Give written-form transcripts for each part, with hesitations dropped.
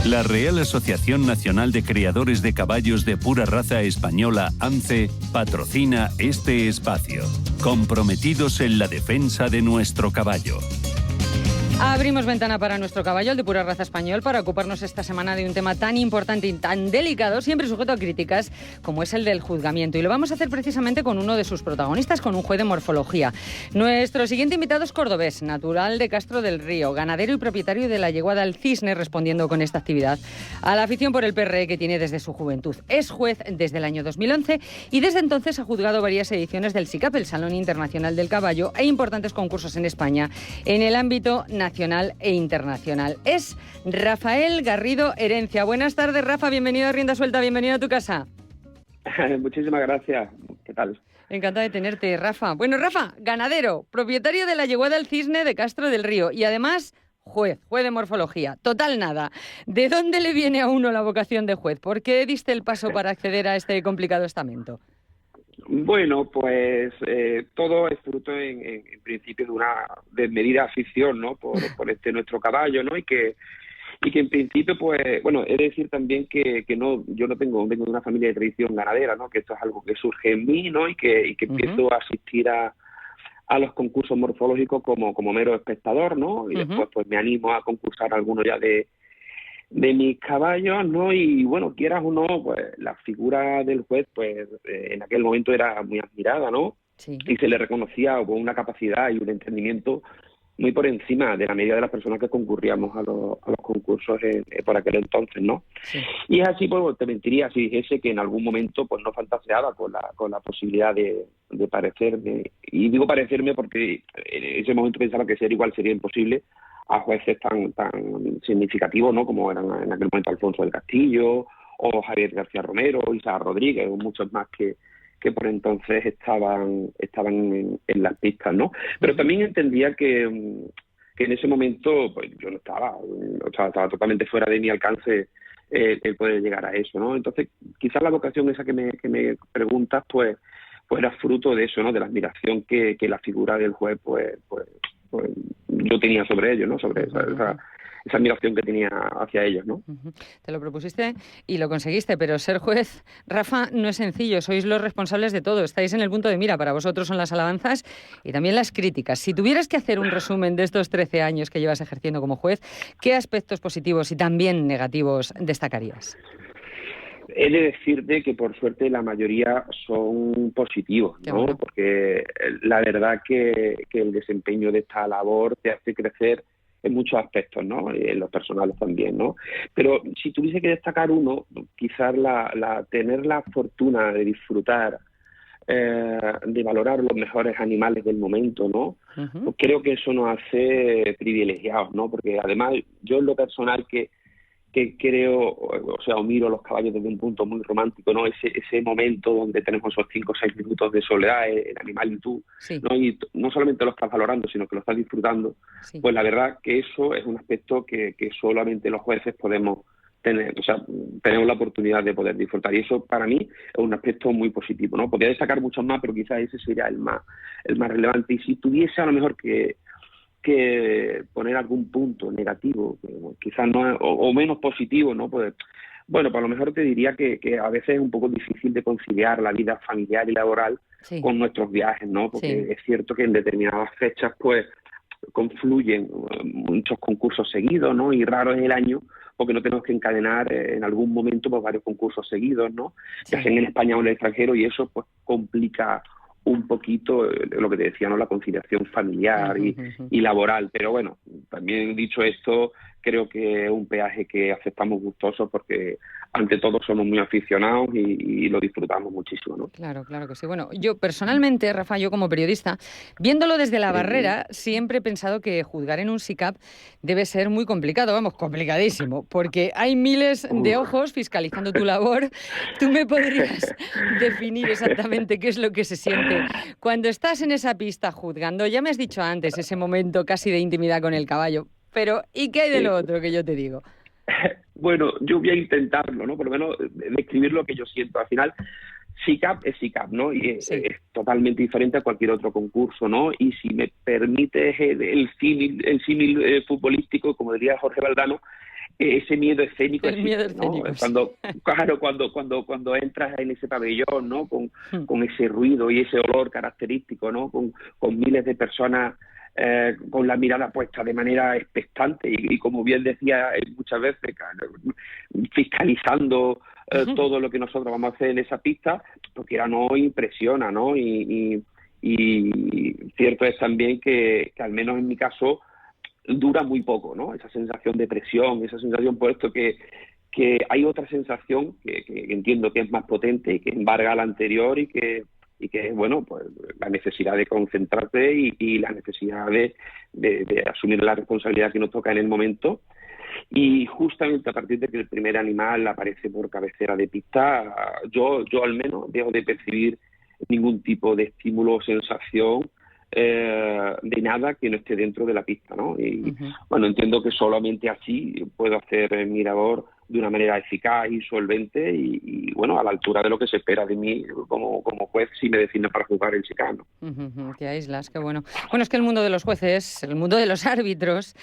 La Real Asociación Nacional de Criadores de Caballos de Pura Raza Española, ANCE, patrocina este espacio. Comprometidos en la defensa de nuestro caballo. Abrimos ventana para nuestro caballo, el de pura raza español, para ocuparnos esta semana de un tema tan importante y tan delicado, siempre sujeto a críticas, como es el del juzgamiento. Y lo vamos a hacer precisamente con uno de sus protagonistas, con un juez de morfología. Nuestro siguiente invitado es cordobés, natural de Castro del Río, ganadero y propietario de la yeguada El Cisne, respondiendo con esta actividad a la afición por el PRE que tiene desde su juventud. Es juez desde el año 2011 y desde entonces ha juzgado varias ediciones del SICAP, el Salón Internacional del Caballo, e importantes concursos en España en el ámbito nacional e internacional. Es Rafael Garrido Herencia. Buenas tardes, Rafa. Bienvenido a Rienda Suelta. Bienvenido a tu casa. Muchísimas gracias. ¿Qué tal? Encantada de tenerte, Rafa. Bueno, Rafa, ganadero, propietario de la yeguada El Cisne de Castro del Río y además juez de morfología. Total nada. ¿De dónde le viene a uno la vocación de juez? ¿Por qué diste el paso para acceder a este complicado estamento? Bueno, pues todo es fruto en principio de una desmedida afición, ¿no? Por nuestro caballo, ¿no? Y que en principio, pues, bueno, he de decir también que no, yo no vengo de una familia de tradición ganadera, ¿no? Que esto es algo que surge en mí, ¿no? Y que empiezo a asistir a los concursos morfológicos como mero espectador, ¿no? Y después pues me animo a concursar alguno ya de mis caballos, ¿no? Y bueno, quieras o no, pues la figura del juez, pues en aquel momento era muy admirada, ¿no? Sí. Y se le reconocía con una capacidad y un entendimiento muy por encima de la media de las personas que concurríamos a los concursos por aquel entonces, ¿no? Sí. Y es así, pues te mentiría si dijese que en algún momento pues no fantaseaba con la posibilidad de parecerme. Y digo parecerme porque en ese momento pensaba que ser igual sería imposible a jueces tan significativos, ¿no? Como eran en aquel momento Alfonso del Castillo o Javier García Romero, Isaac Rodríguez, o muchos más que por entonces estaban en las pistas, ¿no? Pero también entendía que en ese momento pues yo no estaba totalmente fuera de mi alcance el poder llegar a eso, ¿no? Entonces, quizás la vocación esa que me preguntas, pues era fruto de eso, ¿no? De la admiración que la figura del juez, pues yo tenía sobre ellos, ¿no? Sobre esa admiración que tenía hacia ellos, ¿no? Te lo propusiste y lo conseguiste, pero ser juez, Rafa, no es sencillo. Sois los responsables de todo. Estáis en el punto de mira. Para vosotros son las alabanzas y también las críticas. Si tuvieras que hacer un resumen de estos 13 años que llevas ejerciendo como juez, ¿qué aspectos positivos y también negativos destacarías? He de decirte que por suerte la mayoría son positivos, ¿no? Bueno. Porque la verdad que el desempeño de esta labor te hace crecer en muchos aspectos, ¿no? Y en los personales también, ¿no? Pero si tuviese que destacar uno, quizás tener la fortuna de disfrutar, de valorar los mejores animales del momento, ¿no? Pues creo que eso nos hace privilegiados, ¿no? Porque además yo en lo personal que creo, o sea, miro los caballos desde un punto muy romántico, ¿no? Ese momento donde tenemos esos 5 o 6 minutos de soledad, el animal y tú, sí. ¿No? Y no solamente lo estás valorando, sino que lo estás disfrutando, sí. Pues la verdad que eso es un aspecto que solamente los jueces podemos tener, o sea, tenemos la oportunidad de poder disfrutar, y eso para mí es un aspecto muy positivo, ¿no? Podría destacar muchos más, pero quizás ese sería el más relevante. Y si tuviese a lo mejor que poner algún punto negativo, quizás no o menos positivo, ¿no? Pues bueno, pues a lo mejor te diría que a veces es un poco difícil de conciliar la vida familiar y laboral, sí. Con nuestros viajes, ¿no? Porque sí. Es cierto que en determinadas fechas pues confluyen muchos concursos seguidos, ¿no? Y raro es el año porque no tenemos que encadenar en algún momento pues varios concursos seguidos, ¿no? Sí. Ya sea en España o en el extranjero, y eso pues complica un poquito lo que te decía, ¿no? La conciliación familiar y laboral. Pero bueno, también dicho esto, creo que es un peaje que aceptamos gustosos porque ante todo somos muy aficionados y lo disfrutamos muchísimo, ¿no? Claro que sí. Bueno, yo personalmente, Rafa, yo como periodista, viéndolo desde la barrera, siempre he pensado que juzgar en un SICAP debe ser muy complicado, vamos, complicadísimo, porque hay miles de ojos fiscalizando tu labor. ¿Tú me podrías definir exactamente qué es lo que se siente cuando estás en esa pista juzgando? Ya me has dicho antes ese momento casi de intimidad con el caballo, pero ¿y qué hay de lo otro que yo te digo? Bueno, yo voy a intentarlo, ¿no? Por lo menos describir lo que yo siento. Al final, SICAP es SICAP, ¿no? Y sí. Es totalmente diferente a cualquier otro concurso, ¿no? Y si me permites el símil futbolístico, como diría Jorge Valdano, ese miedo escénico. El miedo existe, ¿no? escénico. Cuando entras en ese pabellón, ¿no? Con ese ruido y ese olor característico, ¿no? Con miles de personas con la mirada puesta de manera expectante y como bien decía muchas veces, fiscalizando todo lo que nosotros vamos a hacer en esa pista, porque ya no impresiona, ¿no? Y cierto es también que al menos en mi caso dura muy poco, ¿no? Esa sensación de presión, esa sensación, puesto que hay otra sensación que entiendo que es más potente y que embarga a la anterior y que es, bueno, pues la necesidad de concentrarte y la necesidad de asumir la responsabilidad que nos toca en el momento. Y justamente a partir de que el primer animal aparece por cabecera de pista, yo al menos dejo de percibir ningún tipo de estímulo o sensación de nada que no esté dentro de la pista, ¿no? Y bueno, entiendo que solamente así puedo hacer mi labor de una manera eficaz y solvente y bueno, a la altura de lo que se espera de mí como juez si me designan para jugar en Chicano. Te aíslas, qué bueno. Bueno, es que el mundo de los jueces, el mundo de los árbitros,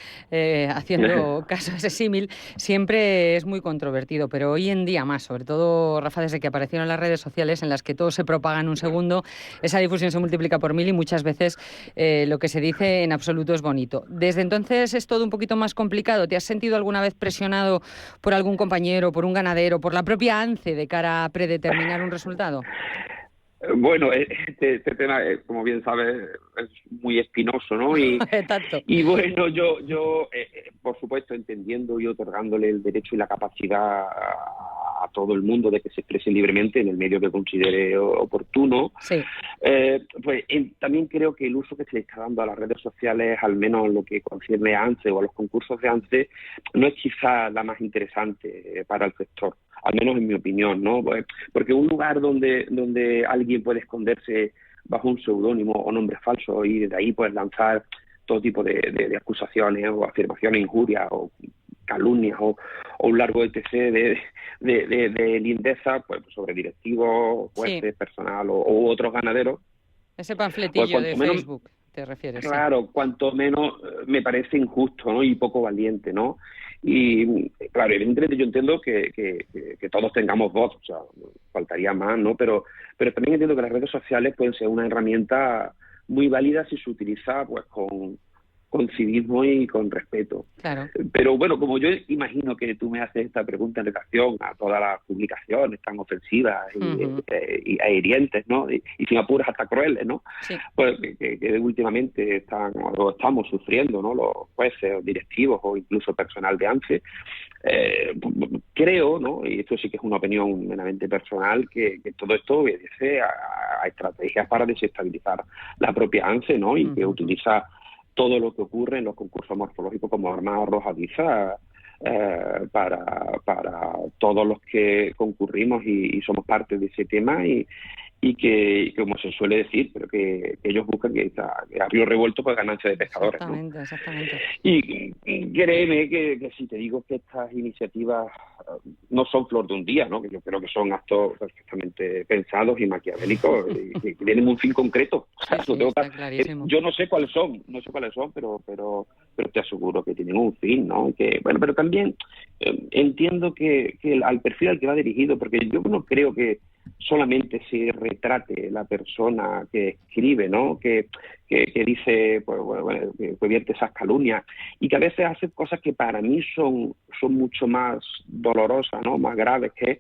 haciendo caso a ese símil, siempre es muy controvertido, pero hoy en día más, sobre todo, Rafa, desde que aparecieron las redes sociales en las que todo se propaga en un segundo, esa difusión se multiplica por 1000 y muchas veces lo que se dice en absoluto es bonito. Desde entonces es todo un poquito más complicado. ¿Te has sentido alguna vez presionado por algún compañero, por un ganadero, por la propia ANCE de cara a predeterminar un resultado? Bueno, este tema, como bien sabes, es muy espinoso, ¿no? Y bueno, yo por supuesto, entendiendo y otorgándole el derecho y la capacidad a todo el mundo de que se exprese libremente en el medio que considere oportuno, sí. Pues también creo que el uso que se le está dando a las redes sociales, al menos en lo que concierne a ANCE o a los concursos de ANCE, no es quizá la más interesante para el sector, al menos en mi opinión, ¿no? Porque un lugar donde alguien puede esconderse bajo un seudónimo o nombre falso y desde ahí puedes lanzar todo tipo de acusaciones o afirmaciones, injurias o calumnias o un largo etc. de lindeza, pues sobre directivos, jueces, sí, personal o otros ganaderos. Ese panfletillo pues, de Facebook, ¿te refieres? Claro, sí. Cuanto menos me parece injusto, ¿no? Y poco valiente, ¿no? Y claro, evidentemente yo entiendo que todos tengamos voz, o sea, faltaría más, ¿no? Pero también entiendo que las redes sociales pueden ser una herramienta muy válida si se utiliza pues con civismo y con respeto. Claro. Pero bueno, como yo imagino que tú me haces esta pregunta en relación a todas las publicaciones tan ofensivas y hirientes, ¿no? Y sin apuros hasta crueles, ¿no? Sí. Pues que últimamente estamos sufriendo, ¿no? Los jueces, directivos o incluso personal de ANCE. Creo, ¿no? Y esto sí que es una opinión meramente personal, que todo esto obedece a estrategias para desestabilizar la propia ANCE, ¿no? Y que utiliza todo lo que ocurre en los concursos morfológicos como arma arrojadiza para todos los que concurrimos y somos parte de ese tema y que, como se suele decir, pero que ellos buscan que a río revuelto pues ganancia de pescadores, ¿no? Exactamente. Y créeme que si te digo que estas iniciativas no son flor de un día, ¿no? Que yo creo que son actos perfectamente pensados y maquiavélicos y que tienen un fin concreto. Yo no sé cuáles son, pero te aseguro que tienen un fin, ¿no? Pero también entiendo que al perfil al que va dirigido, porque yo no creo que solamente se retrate la persona que escribe, ¿no? Que dice, pues bueno, que vierte esas calumnias y que a veces hace cosas que para mí son mucho más dolorosas, ¿no? Más graves, que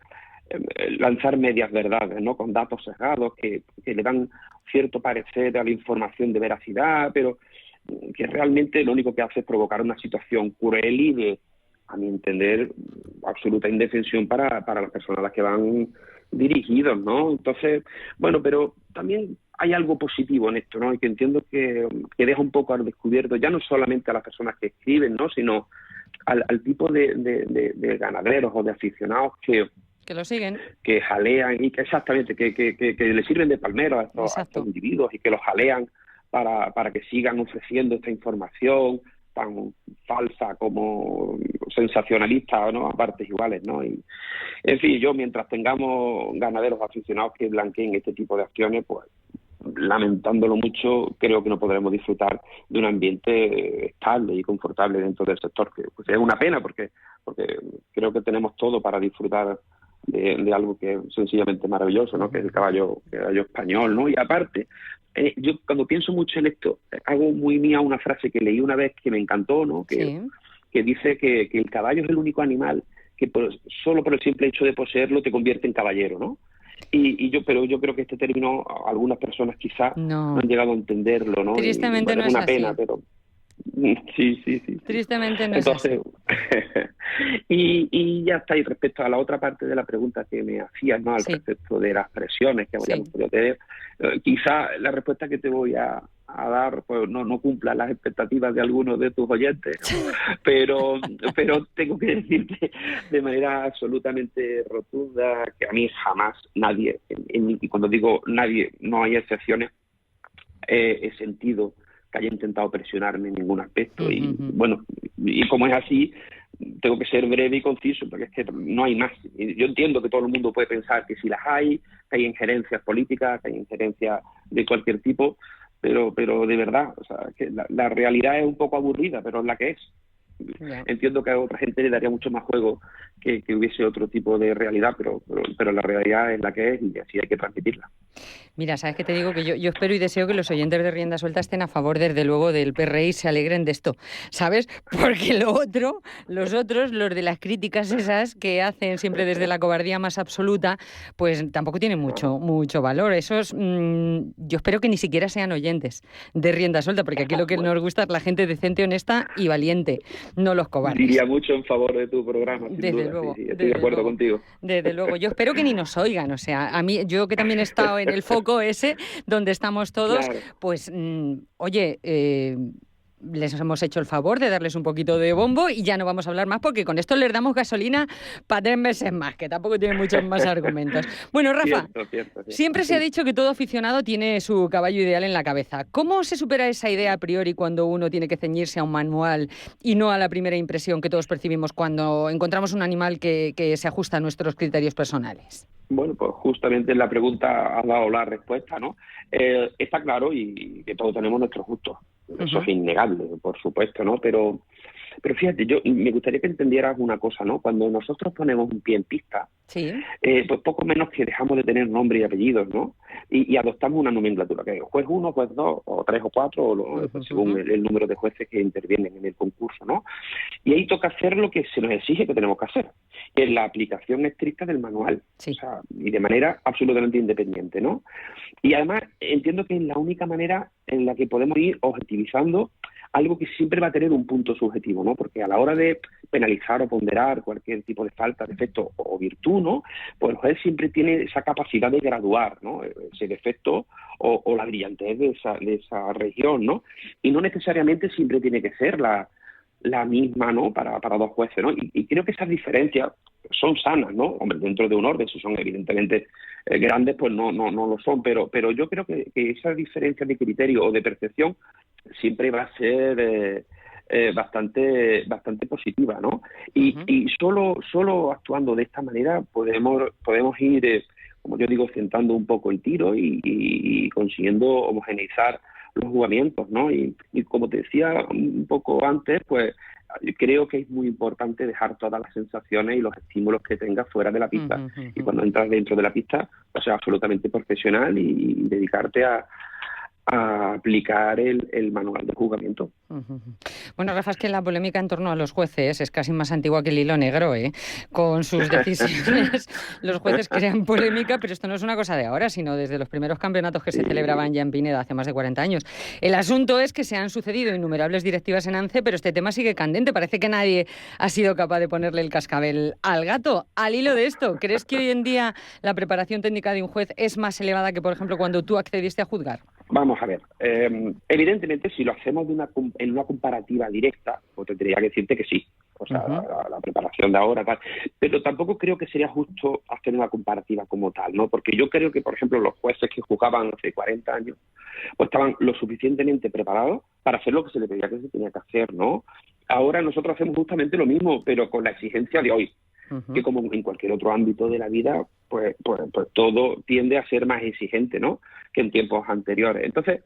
lanzar medias verdades, ¿no? Con datos sesgados que le dan cierto parecer a la información de veracidad, pero que realmente lo único que hace es provocar una situación cruel y de, a mi entender, absoluta indefensión para las personas a las que van dirigidos, ¿no? Entonces, bueno, pero también hay algo positivo en esto, ¿no? Y que entiendo que deja un poco al descubierto, ya no solamente a las personas que escriben, ¿no? Sino al tipo de ganaderos o de aficionados que lo siguen, que jalean y que exactamente que le sirven de palmero a estos individuos y que los jalean para que sigan ofreciendo esta información tan falsa como sensacionalista, ¿no? A partes iguales, ¿no? Y en fin, yo mientras tengamos ganaderos aficionados que blanqueen este tipo de acciones, pues lamentándolo mucho, creo que no podremos disfrutar de un ambiente estable y confortable dentro del sector, que pues es una pena porque creo que tenemos todo para disfrutar de algo que es sencillamente maravilloso, ¿no? Que es el caballo español, ¿no? Y aparte, yo cuando pienso mucho en esto, hago muy mía una frase que leí una vez que me encantó, ¿no? Que dice que el caballo es el único animal que solo por el simple hecho de poseerlo te convierte en caballero, ¿no? Pero yo creo que este término algunas personas quizás no han llegado a entenderlo, ¿no? Tristemente y, bueno, no es una así. pena, pero sí. Tristemente no Entonces, es así. y ya está. Y respecto a la otra parte de la pregunta que me hacías, ¿no? Al respecto de las presiones que habríamos podido tener, quizá la respuesta que te voy a dar pues no cumpla las expectativas de algunos de tus oyentes, ¿no? pero tengo que decirte de manera absolutamente rotunda que a mí jamás nadie, y cuando digo nadie no hay excepciones, he sentido que haya intentado presionarme en ningún aspecto. Y bueno, y como es así, tengo que ser breve y conciso, porque es que no hay más. Y yo entiendo que todo el mundo puede pensar que si las hay, que hay injerencias políticas, que hay injerencias de cualquier tipo, pero de verdad, o sea, que la realidad es un poco aburrida, pero es la que es. Entiendo que a otra gente le daría mucho más juego que hubiese otro tipo de realidad, pero la realidad es la que es y así hay que transmitirla. Mira, ¿sabes qué te digo? Que yo espero y deseo que los oyentes de Rienda Suelta estén a favor, desde luego, del PRI y se alegren de esto, ¿sabes? Porque los otros, los de las críticas esas que hacen siempre desde la cobardía más absoluta, pues tampoco tienen mucho valor. Esos, yo espero que ni siquiera sean oyentes de Rienda Suelta, porque aquí lo que nos gusta es la gente decente, honesta y valiente, no los cobardes. Diría mucho en favor de tu programa, sin desde duda. Luego, sí, estoy de acuerdo contigo. Desde luego. Yo espero que ni nos oigan. O sea, a mí, yo que también he estado en el foco ese, donde estamos todos, claro. pues, oye, les hemos hecho el favor de darles un poquito de bombo y ya no vamos a hablar más porque con esto les damos gasolina para 3 meses más, que tampoco tiene muchos más argumentos. Bueno, Rafa, cierto. Siempre se ha dicho que todo aficionado tiene su caballo ideal en la cabeza. ¿Cómo se supera esa idea a priori cuando uno tiene que ceñirse a un manual y no a la primera impresión que todos percibimos cuando encontramos un animal que se ajusta a nuestros criterios personales? Bueno, pues justamente la pregunta ha dado la respuesta, ¿no? Está claro y que todos tenemos nuestros gustos. Eso es innegable, por supuesto, ¿no? Pero fíjate, yo me gustaría que entendieras una cosa, ¿no? Cuando nosotros ponemos un pie en pista, pues poco menos que dejamos de tener nombre y apellidos, ¿no? Y adoptamos una nomenclatura, que es juez 1, juez 2, o 3 o 4, según el número de jueces que intervienen en el concurso, ¿no? Y ahí toca hacer lo que se nos exige que tenemos que hacer, que es la aplicación estricta del manual, o sea, y de manera absolutamente independiente, ¿no? Y además entiendo que es la única manera en la que podemos ir objetivizando algo que siempre va a tener un punto subjetivo, ¿no? Porque a la hora de penalizar o ponderar cualquier tipo de falta, defecto o virtud, ¿no? Pues el juez siempre tiene esa capacidad de graduar, ¿no? Ese defecto o la brillantez de esa región, ¿no? Y no necesariamente siempre tiene que ser la misma, ¿no? Para dos jueces, ¿no? Y creo que esas diferencias son sanas, ¿no? Hombre, dentro de un orden, si son evidentemente grandes, pues no lo son, pero yo creo que esa diferencia de criterio o de percepción siempre va a ser bastante positiva, ¿no? Y solo actuando de esta manera podemos ir, como yo digo, centrando un poco el tiro y consiguiendo homogeneizar los jugamientos, ¿no? Y como te decía un poco antes, pues creo que es muy importante dejar todas las sensaciones y los estímulos que tengas fuera de la pista. Y cuando entras dentro de la pista, pues ser absolutamente profesional y dedicarte a aplicar el manual de juzgamiento. Bueno, Rafa, es que la polémica en torno a los jueces es casi más antigua que el hilo negro, ¿eh? Con sus decisiones los jueces crean polémica, pero esto no es una cosa de ahora, sino desde los primeros campeonatos que se celebraban ya en Pineda hace más de 40 años. El asunto es que se han sucedido innumerables directivas en ANCE, pero este tema sigue candente. Parece que nadie ha sido capaz de ponerle el cascabel al gato. Al hilo de esto, ¿crees que hoy en día la preparación técnica de un juez es más elevada que, por ejemplo, cuando tú accediste a juzgar? Vamos a ver, evidentemente si lo hacemos en una comparativa directa, pues tendría que decirte que sí, o sea, la preparación de ahora, tal, pero tampoco creo que sería justo hacer una comparativa como tal, ¿no? Porque yo creo que, por ejemplo, los jueces que juzgaban hace 40 años, pues estaban lo suficientemente preparados para hacer lo que se les pedía que se tenía que hacer, ¿no? Ahora nosotros hacemos justamente lo mismo, pero con la exigencia de hoy. Que como en cualquier otro ámbito de la vida, pues todo tiende a ser más exigente, ¿no? en tiempos anteriores. Entonces,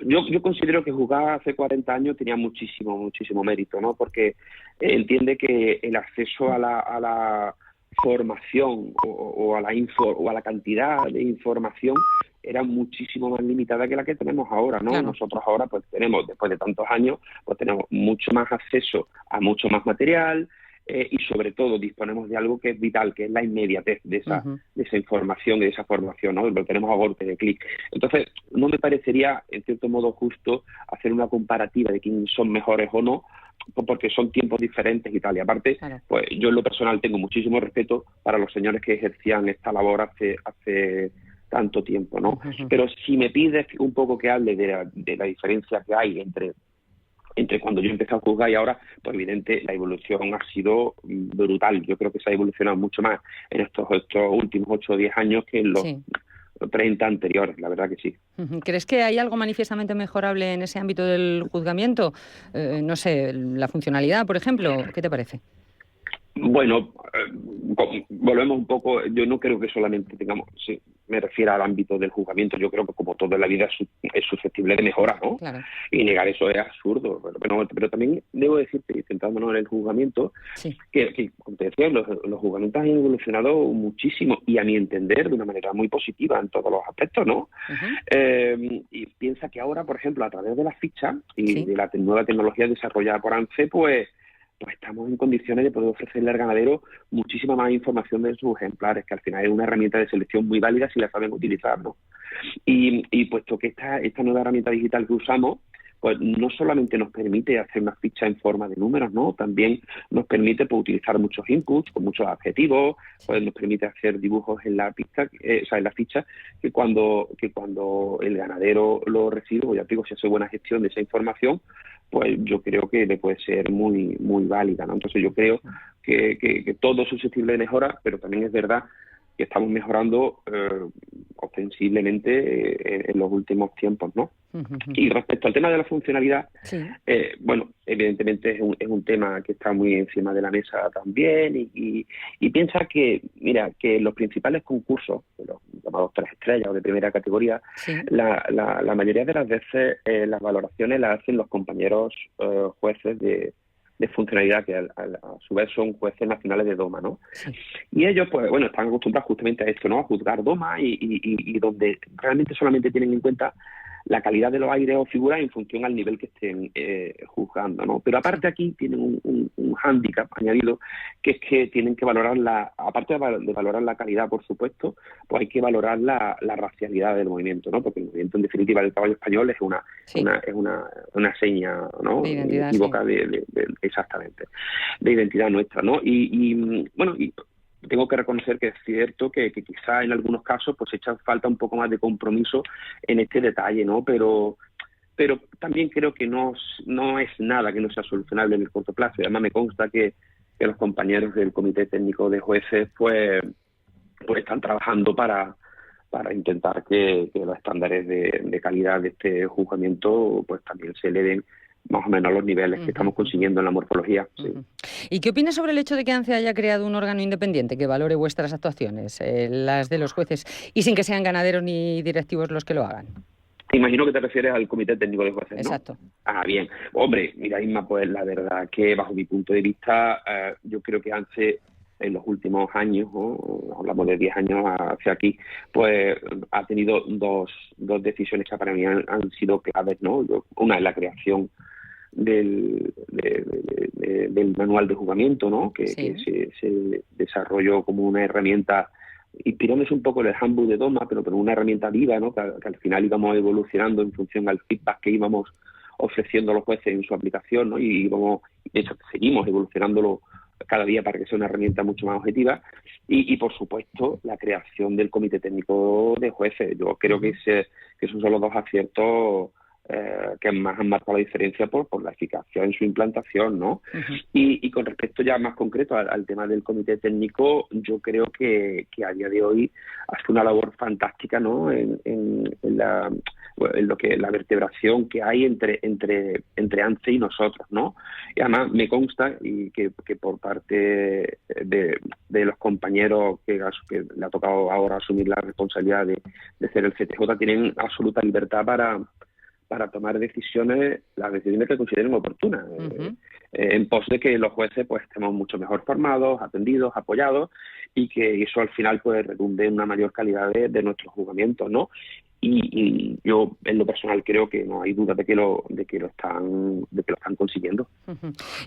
yo considero que juzgar hace 40 años tenía muchísimo mérito, ¿no? Porque entiende que el acceso a la formación o a la cantidad de información era muchísimo más limitada que la que tenemos ahora, ¿no? Claro. Nosotros ahora pues tenemos, después de tantos años, pues tenemos mucho más acceso a mucho más material, y sobre todo disponemos de algo que es vital, que es la inmediatez de esa información y de esa formación, ¿no? Lo tenemos a golpe de clic. Entonces, no me parecería, en cierto modo, justo hacer una comparativa de quién son mejores o no, porque son tiempos diferentes y tal. Y aparte, Claro. pues yo en lo personal tengo muchísimo respeto para los señores que ejercían esta labor hace tanto tiempo, ¿no? Pero si me pides un poco que hable de la diferencia que hay entre cuando yo empecé a juzgar y ahora, pues evidente, la evolución ha sido brutal. Yo creo que se ha evolucionado mucho más en estos últimos 8 o 10 años que en los 30 anteriores, la verdad que sí. ¿Crees que hay algo manifiestamente mejorable en ese ámbito del juzgamiento? No sé, la funcionalidad, por ejemplo, ¿qué te parece? Bueno, volvemos un poco, yo no creo que solamente tengamos, sí, me refiero al ámbito del juzgamiento, yo creo que como todo en la vida es susceptible de mejora, ¿no? Claro. Y negar eso es absurdo, pero también debo decirte, centrándonos en el juzgamiento, que como te decía, los juzgamientos han evolucionado muchísimo y a mi entender de una manera muy positiva en todos los aspectos, ¿no? Y piensa que ahora, por ejemplo, a través de las fichas y de la nueva tecnología desarrollada por ANCE, pues estamos en condiciones de poder ofrecerle al ganadero muchísima más información de sus ejemplares, que al final es una herramienta de selección muy válida si la saben utilizar, ¿no? Y puesto que esta nueva herramienta digital que usamos, pues no solamente nos permite hacer una ficha en forma de números, ¿no? También nos permite pues, utilizar muchos inputs con muchos adjetivos, pues nos permite hacer dibujos en la ficha, que cuando el ganadero lo recibe, pues ya digo, si hace buena gestión de esa información, pues yo creo que le puede ser muy válida, ¿no? Entonces yo creo que todo es susceptible de mejora, pero también es verdad que estamos mejorando ostensiblemente en los últimos tiempos, ¿no? Y respecto al tema de la funcionalidad, bueno, evidentemente es un tema que está muy encima de la mesa también y piensa que, mira, que los principales concursos, los llamados 3 estrellas o de primera categoría, la mayoría de las veces las valoraciones las hacen los compañeros jueces de funcionalidad, que a su vez son jueces nacionales de DOMA, ¿no? Y ellos, pues bueno, están acostumbrados justamente a esto, ¿no? A juzgar DOMA y donde realmente solamente tienen en cuenta la calidad de los aires o figuras en función al nivel que estén juzgando, ¿no? Pero aparte aquí tienen un hándicap añadido, que es que tienen que valorar aparte de valorar la calidad, por supuesto, pues hay que valorar la racialidad del movimiento, ¿no? Porque el movimiento, en definitiva, del caballo español es una seña, ¿no? De identidad, equívoca exactamente, de identidad nuestra, ¿no? Y bueno, y tengo que reconocer que es cierto que quizá en algunos casos pues echa falta un poco más de compromiso en este detalle, ¿no? Pero también creo que no es nada que no sea solucionable en el corto plazo. Y además me consta que los compañeros del Comité Técnico de Jueces pues están trabajando para intentar que los estándares de calidad de este juzgamiento pues también se eleven más o menos a los niveles que estamos consiguiendo en la morfología. Sí. ¿Y qué opinas sobre el hecho de que ANCE haya creado un órgano independiente que valore vuestras actuaciones, las de los jueces, y sin que sean ganaderos ni directivos los que lo hagan? Imagino que te refieres al Comité Técnico de Jueces, ¿no? Exacto. Bien. Hombre, mira, Isma, pues la verdad que bajo mi punto de vista, yo creo que ANCE en los últimos años, ¿no? Hablamos de 10 años hacia aquí, pues ha tenido dos decisiones que para mí han sido claves, ¿no? Una es la creación del manual de juzgamiento, ¿no? Que se desarrolló como una herramienta inspirándose un poco en el handbook de DOMA, pero una herramienta viva, ¿no? Que al final íbamos evolucionando en función al feedback que íbamos ofreciendo a los jueces en su aplicación, ¿no? Y de hecho seguimos evolucionándolo cada día para que sea una herramienta mucho más objetiva y por supuesto la creación del Comité Técnico de Jueces. Yo creo que esos son los dos aciertos que más han marcado la diferencia por la eficacia en su implantación, ¿no? Y con respecto ya más concreto al tema del Comité Técnico, yo creo que a día de hoy hace una labor fantástica, ¿no? En lo que la vertebración que hay entre ANCE y nosotros, ¿no? Y además me consta y que por parte de los compañeros compañeros que le ha tocado ahora asumir la responsabilidad de ser el CTJ tienen absoluta libertad para tomar las decisiones que consideren oportunas, en pos de que los jueces pues estemos mucho mejor formados, atendidos, apoyados, y que eso al final pues redunde en una mayor calidad de nuestros juzgamientos, ¿no? Y yo en lo personal creo que no hay duda de que lo están consiguiendo.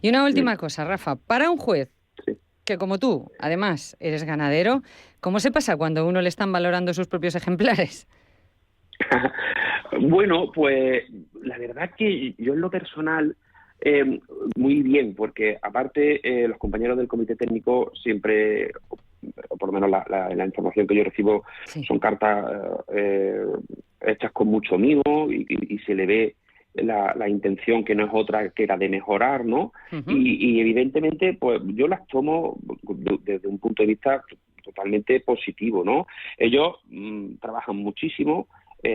Y una última cosa, Rafa, para un juez que como tú, además, eres ganadero, ¿cómo se pasa cuando a uno le están valorando sus propios ejemplares? Bueno, pues la verdad que yo en lo personal muy bien, porque aparte los compañeros del comité técnico siempre, o por lo menos la información que yo recibo, son cartas hechas con mucho mimo y se le ve la intención que no es otra que la de mejorar, ¿no? Y evidentemente pues yo las tomo desde un punto de vista totalmente positivo, ¿no? Ellos trabajan muchísimo,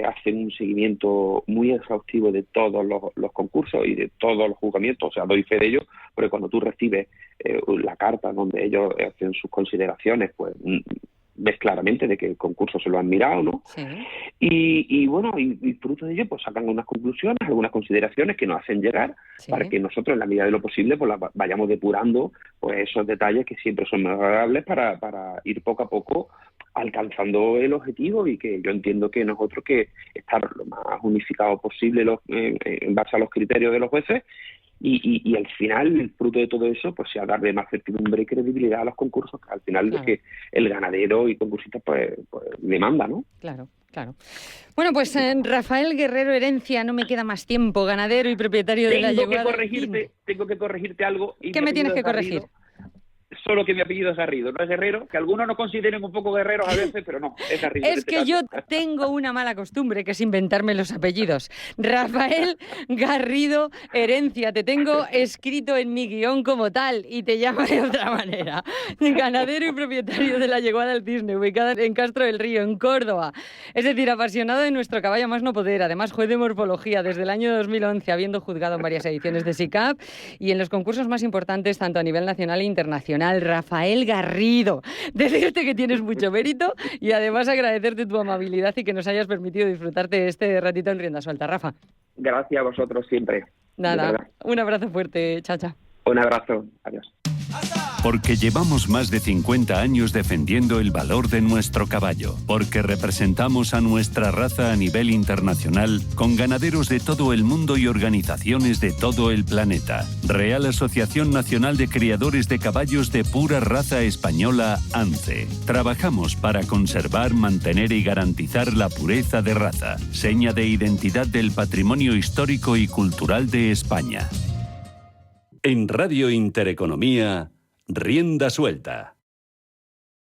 hacen un seguimiento muy exhaustivo de todos los concursos y de todos los juzgamientos, o sea, doy fe de ello, porque cuando tú recibes la carta donde ellos hacen sus consideraciones, pues ves claramente de que el concurso se lo han mirado, ¿no? Sí. Y bueno, y fruto de ello, pues sacan unas conclusiones, algunas consideraciones que nos hacen llegar, para que nosotros, en la medida de lo posible, pues vayamos depurando pues esos detalles que siempre son mejorables para ir poco a poco alcanzando el objetivo, y que yo entiendo que nosotros que estar lo más unificado posible en base a los criterios de los jueces, y al final el fruto de todo eso pues sea darle más certidumbre y credibilidad a los concursos, que al final es que el ganadero y concursista pues demanda, ¿no? Claro. Bueno, pues Rafael Guerrero Herencia, no me queda más tiempo, ganadero y propietario de la yeguada. Tengo que corregirte algo. ¿Qué me tienes que corregir? Solo que mi apellido es Garrido, no es Guerrero, que algunos nos consideren un poco guerreros a veces, pero no, es Garrido. Es que yo tengo una mala costumbre, que es inventarme los apellidos. Rafael Garrido Herencia, te tengo escrito en mi guión como tal, y te llamo de otra manera. Ganadero y propietario de la yeguada del Cisne, ubicada en Castro del Río, en Córdoba. Es decir, apasionado de nuestro caballo más no poder, además juez de morfología desde el año 2011, habiendo juzgado en varias ediciones de SICAP y en los concursos más importantes, tanto a nivel nacional e internacional. Rafael Garrido, decirte que tienes mucho mérito y además agradecerte tu amabilidad y que nos hayas permitido disfrutarte este ratito en Rienda Suelta, Rafa. Gracias a vosotros siempre. Nada, un abrazo fuerte, chacha. Un abrazo, adiós. Porque llevamos más de 50 años defendiendo el valor de nuestro caballo. Porque representamos a nuestra raza a nivel internacional con ganaderos de todo el mundo y organizaciones de todo el planeta. Real Asociación Nacional de Criadores de Caballos de Pura Raza Española, ANCE. Trabajamos para conservar, mantener y garantizar la pureza de raza, seña de identidad del patrimonio histórico y cultural de España. En Radio Intereconomía, Rienda Suelta.